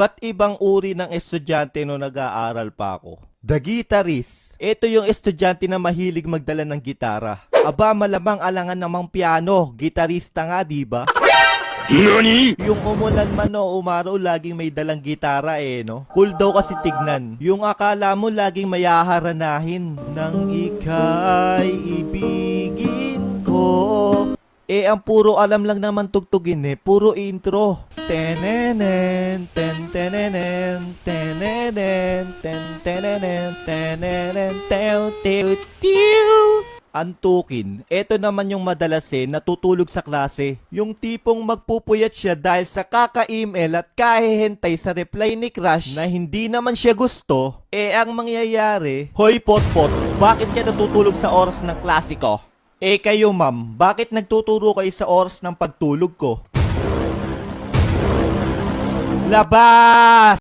Ba't ibang uri ng estudyante no nag-aaral pa ako? The Guitarist. Ito yung estudyante na mahilig magdala ng gitara. Aba, malamang alangan namang piano. Gitarista nga, diba? NANI?! Yung umulan man o umaraw, laging may dalang gitara no? Cool daw kasi tignan. Yung akala mo laging mayaharanahin. Nang ika'y ibigin ko. Ang puro alam lang naman tugtugin puro intro. Tenenen, ten tenenen, tenenen, ten tenenen, tenenen, tew tew tew. Antukin, eto naman yung madalas natutulog sa klase. Yung tipong magpupuyat siya dahil sa kaka-email at kahihintay sa reply ni crush na hindi naman siya gusto. Ang mangyayari, hoy potpot, bakit ka natutulog sa oras ng klase ko? Kayo ma'am, bakit nagtuturo kayo sa oras ng pagtulog ko? Labas!